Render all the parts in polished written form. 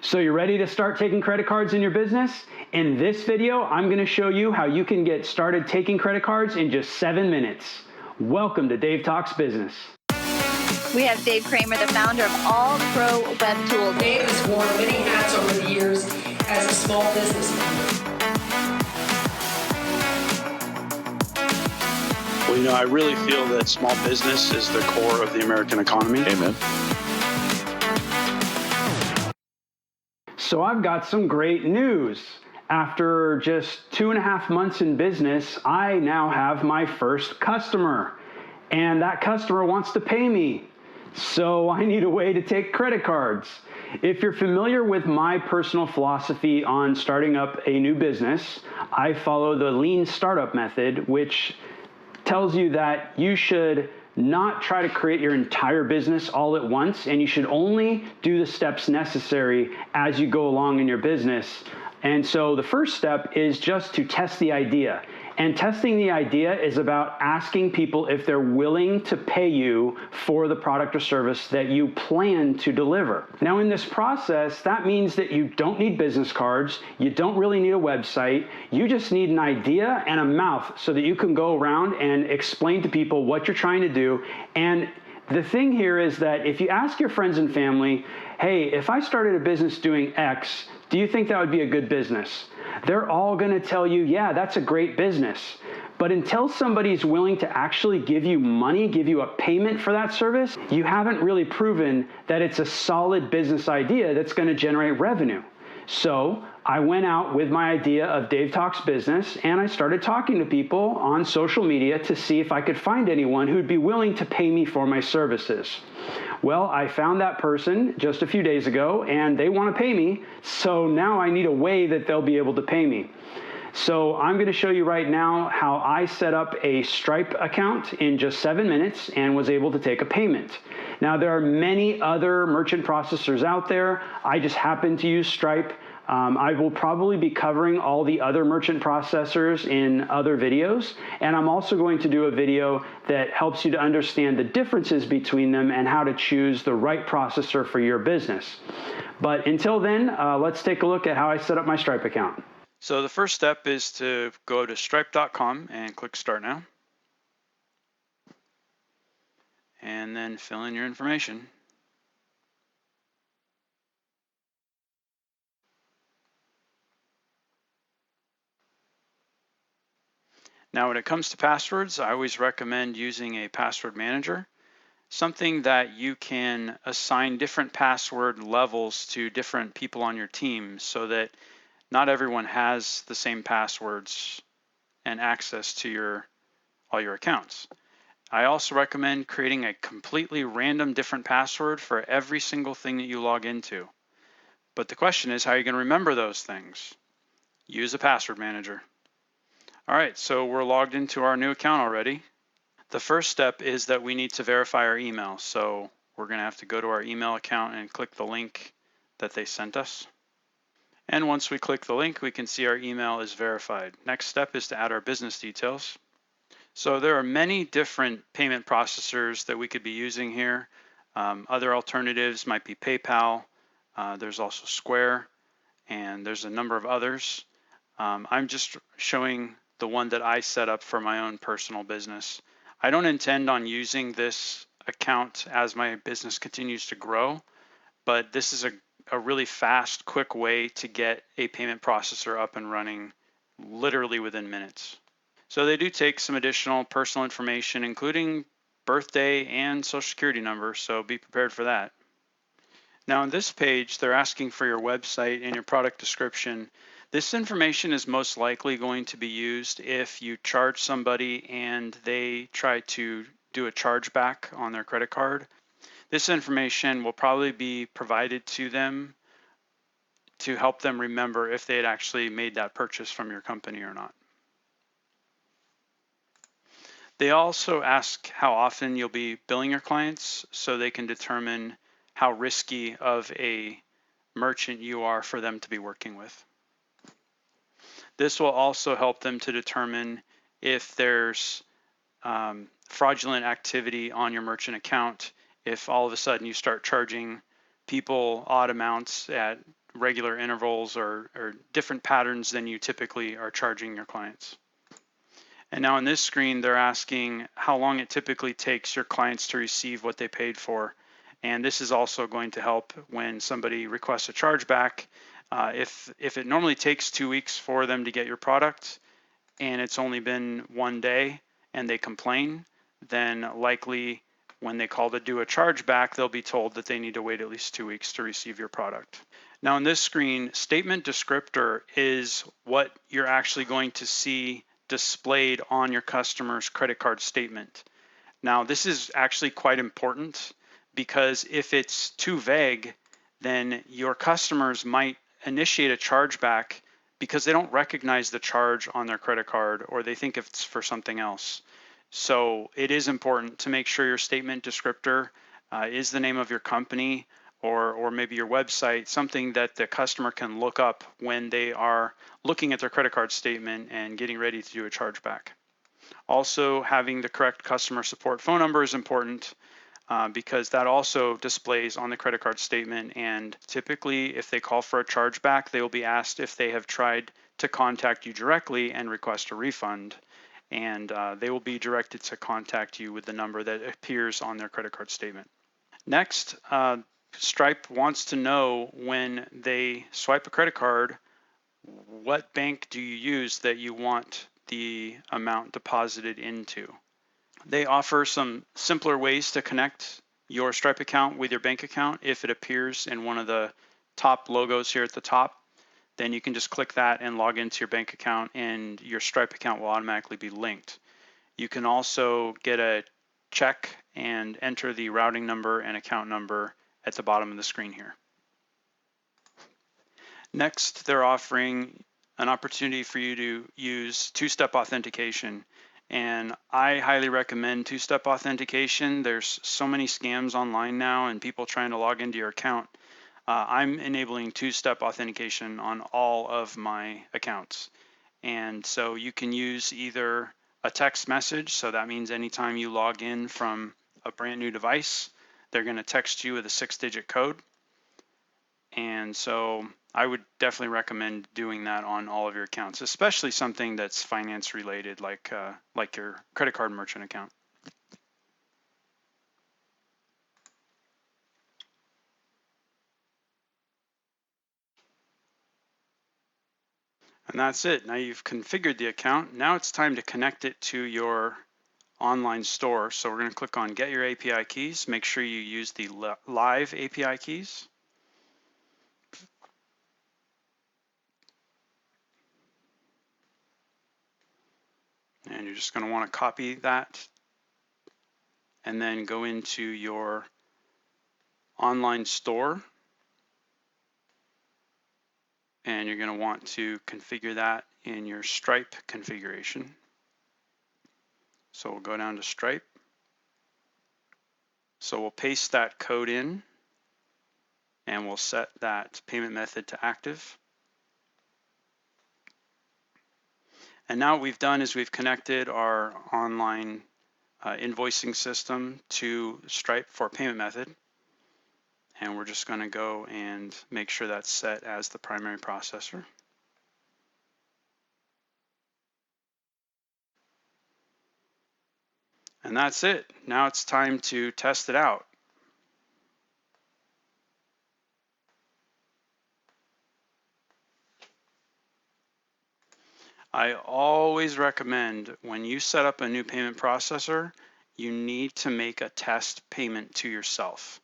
So you ready to start taking credit cards in your business? In this video, I'm going to show you how you can get started taking credit cards in just 7 minutes. Welcome to Dave Talks Business. We have Dave Kramer, the founder of All Pro Web Tools. Dave has worn many hats over the years as a small business owner. Well, I really feel that small business is the core of the American economy. Amen. So I've got some great news. After just 2.5 months in business, I now have my first customer. And that customer wants to pay me. So I need a way to take credit cards. If you're familiar with my personal philosophy on starting up a new business, I follow the lean startup method, which tells you that you should not try to create your entire business all at once, and you should only do the steps necessary as you go along in your business. And so the first step is just to test the idea. And testing the idea is about asking people if they're willing to pay you for the product or service that you plan to deliver. Now, in this process, that means that you don't need business cards, you don't really need a website, you just need an idea and a mouth so that you can go around and explain to people what you're trying to do. And the thing here is that if you ask your friends and family, hey, if I started a business doing X, do you think that would be a good business? They're all going to tell you, yeah, that's a great business. But until somebody's willing to actually give you money, give you a payment for that service, you haven't really proven that it's a solid business idea that's going to generate revenue. So I went out with my idea of Dave Talks Business, and I started talking to people on social media to see if I could find anyone who'd be willing to pay me for my services. Well, I found that person just a few days ago, and they want to pay me, so now I need a way that they'll be able to pay me. So I'm going to show you right now how I set up a Stripe account in just 7 minutes and was able to take a payment. Now, there are many other merchant processors out there. I just happen to use Stripe. I will probably be covering all the other merchant processors in other videos, and I'm also going to do a video that helps you to understand the differences between them and how to choose the right processor for your business. But until then, let's take a look at how I set up my Stripe account. So the first step is to go to stripe.com and click Start Now. And then fill in your information. Now, when it comes to passwords, I always recommend using a password manager, something that you can assign different password levels to different people on your team so that not everyone has the same passwords and access to all your accounts. I also recommend creating a completely random different password for every single thing that you log into. But the question is, how are you going to remember those things? Use a password manager. All right, so we're logged into our new account already. The first step is that we need to verify our email. So we're going to have to go to our email account and click the link that they sent us. And once we click the link, we can see our email is verified. Next step is to add our business details. So there are many different payment processors that we could be using here. Other alternatives might be PayPal. There's also Square, and there's a number of others. I'm just showing the one that I set up for my own personal business. I don't intend on using this account as my business continues to grow, but this is a really fast, quick way to get a payment processor up and running literally within minutes. So they do take some additional personal information, including birthday and social security number, so be prepared for that. Now on this page, they're asking for your website and your product description. This information is most likely going to be used if you charge somebody and they try to do a chargeback on their credit card. This information will probably be provided to them to help them remember if they had actually made that purchase from your company or not. They also ask how often you'll be billing your clients so they can determine how risky of a merchant you are for them to be working with. This will also help them to determine if there's fraudulent activity on your merchant account. If all of a sudden you start charging people odd amounts at regular intervals or different patterns than you typically are charging your clients. And now on this screen, they're asking how long it typically takes your clients to receive what they paid for. And this is also going to help when somebody requests a chargeback. If it normally takes 2 weeks for them to get your product and it's only been 1 day and they complain, then likely when they call to do a chargeback, they'll be told that they need to wait at least 2 weeks to receive your product. Now on this screen, statement descriptor is what you're actually going to see displayed on your customer's credit card statement. Now this is actually quite important because if it's too vague, then your customers might initiate a chargeback because they don't recognize the charge on their credit card or they think it's for something else. So it is important to make sure your statement descriptor is the name of your company or maybe your website, something that the customer can look up when they are looking at their credit card statement and getting ready to do a chargeback. Also, having the correct customer support phone number is important because that also displays on the credit card statement. And typically, if they call for a chargeback, they will be asked if they have tried to contact you directly and request a refund. And they will be directed to contact you with the number that appears on their credit card statement. Next, Stripe wants to know when they swipe a credit card, what bank do you use that you want the amount deposited into? They offer some simpler ways to connect your Stripe account with your bank account. If it appears in one of the top logos here at the top, then you can just click that and log into your bank account and your Stripe account will automatically be linked. You can also get a check and enter the routing number and account number at the bottom of the screen here. Next, they're offering an opportunity for you to use two-step authentication. And I highly recommend two-step authentication. There's so many scams online now and people trying to log into your account. I'm enabling two-step authentication on all of my accounts. And so you can use either a text message, so that means anytime you log in from a brand new device, they're going to text you with a 6-digit code. And so I would definitely recommend doing that on all of your accounts, especially something that's finance related, like your credit card merchant account. And that's it. Now you've configured the account. Now it's time to connect it to your online store. So we're going to click on Get Your API Keys. Make sure you use the live API keys. And you're just going to want to copy that and then go into your online store. And you're going to want to configure that in your Stripe configuration. So we'll go down to Stripe. So we'll paste that code in and we'll set that payment method to active. And now what we've done is we've connected our online invoicing system to Stripe for payment method. And we're just going to go and make sure that's set as the primary processor. And that's it. Now it's time to test it out. I always recommend when you set up a new payment processor, you need to make a test payment to yourself.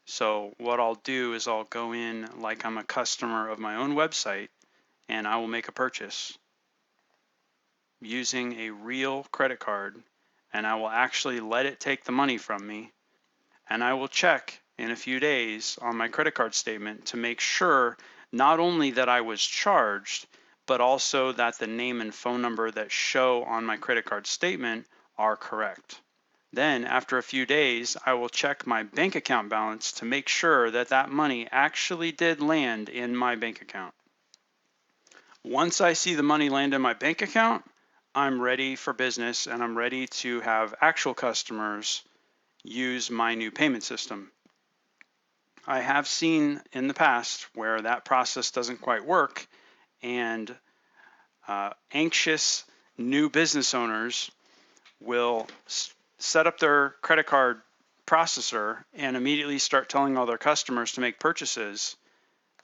So what I'll do is I'll go in like I'm a customer of my own website and I will make a purchase using a real credit card and I will actually let it take the money from me and I will check in a few days on my credit card statement to make sure not only that I was charged, but also that the name and phone number that show on my credit card statement are correct. Then after a few days, I will check my bank account balance to make sure that that money actually did land in my bank account. Once I see the money land in my bank account, I'm ready for business and I'm ready to have actual customers use my new payment system. I have seen in the past where that process doesn't quite work, and anxious new business owners will set up their credit card processor and immediately start telling all their customers to make purchases.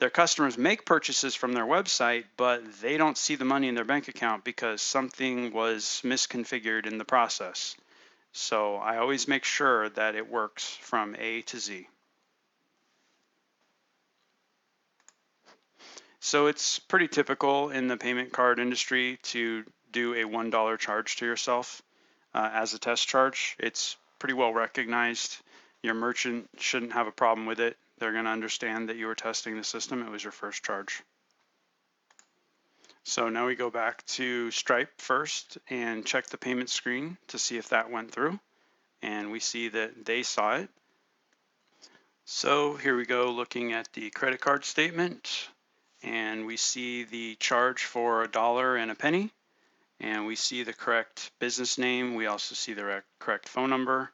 Their customers make purchases from their website, but they don't see the money in their bank account because something was misconfigured in the process. So I always make sure that it works from A to Z. So it's pretty typical in the payment card industry to do a $1 charge to yourself as a test charge. It's pretty well recognized. Your merchant shouldn't have a problem with it. They're going to understand that you were testing the system. It was your first charge. So now we go back to Stripe first and check the payment screen to see if that went through. And we see that they saw it. So here we go, looking at the credit card statement, and we see the charge for $1 and a penny, and we see the correct business name. We also see the correct phone number.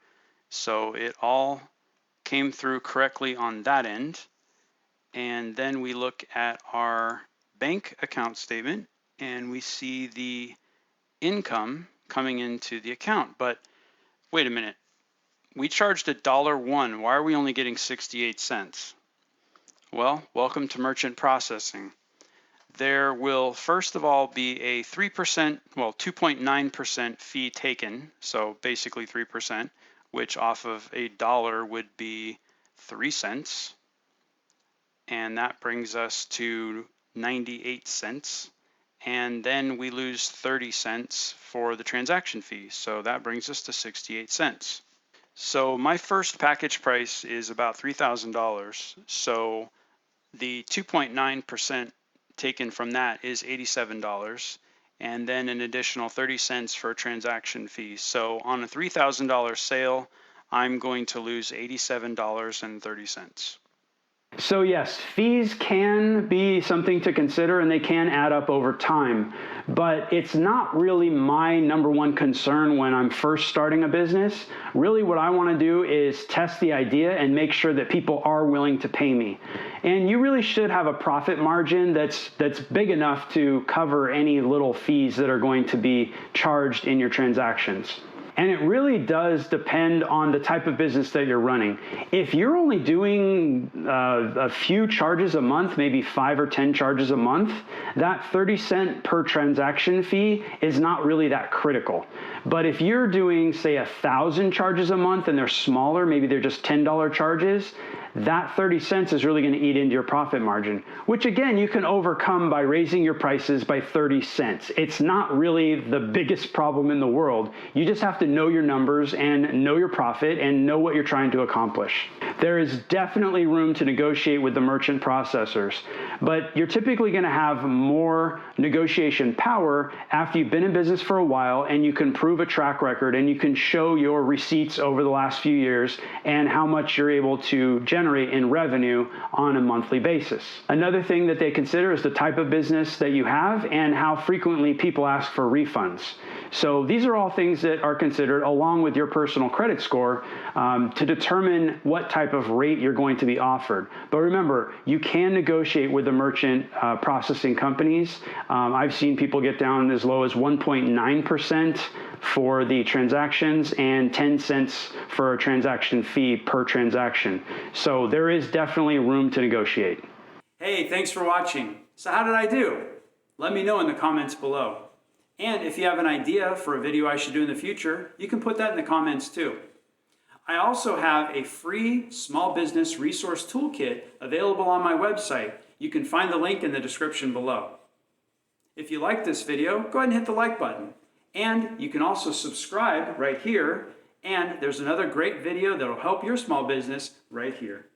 So it all came through correctly on that end. And then we look at our bank account statement and we see the income coming into the account. But wait a minute, we charged $1. Why are we only getting 68 cents? Well, welcome to merchant processing. There will first of all be a 3%, well, 2.9% fee taken. So basically 3%, which off of $1 would be 3 cents. And that brings us to 98 cents. And then we lose 30 cents for the transaction fee. So that brings us to 68 cents. So my first package price is about $3,000. So the 2.9% taken from that is $87. And then an additional 30 cents for a transaction fee. So on a $3,000 sale, I'm going to lose $87.30. So yes, fees can be something to consider and they can add up over time, but it's not really my number one concern when I'm first starting a business. Really what I want to do is test the idea and make sure that people are willing to pay me. And you really should have a profit margin that's big enough to cover any little fees that are going to be charged in your transactions. And it really does depend on the type of business that you're running. If you're only doing a few charges a month, maybe 5 or 10 charges a month, that 30 cent per transaction fee is not really that critical. But if you're doing, say, 1,000 charges a month and they're smaller, maybe they're just $10 charges, that 30 cents is really going to eat into your profit margin, which again, you can overcome by raising your prices by 30 cents. It's not really the biggest problem in the world. You just have to know your numbers and know your profit and know what you're trying to accomplish. There is definitely room to negotiate with the merchant processors, but you're typically going to have more negotiation power after you've been in business for a while and you can prove a track record and you can show your receipts over the last few years and how much you're able to generate in revenue on a monthly basis. Another thing that they consider is the type of business that you have and how frequently people ask for refunds. So these are all things that are considered along with your personal credit score to determine what type of rate you're going to be offered. But remember, you can negotiate with the merchant processing companies. I've seen people get down as low as 1.9% for the transactions and 10 cents for a transaction fee per transaction. So there is definitely room to negotiate. Hey, thanks for watching. So how did I do? Let me know in the comments below. And if you have an idea for a video I should do in the future, you can put that in the comments too. I also have a free small business resource toolkit available on my website. You can find the link in the description below. If you like this video, go ahead and hit the like button. And you can also subscribe right here. And there's another great video that will help your small business right here.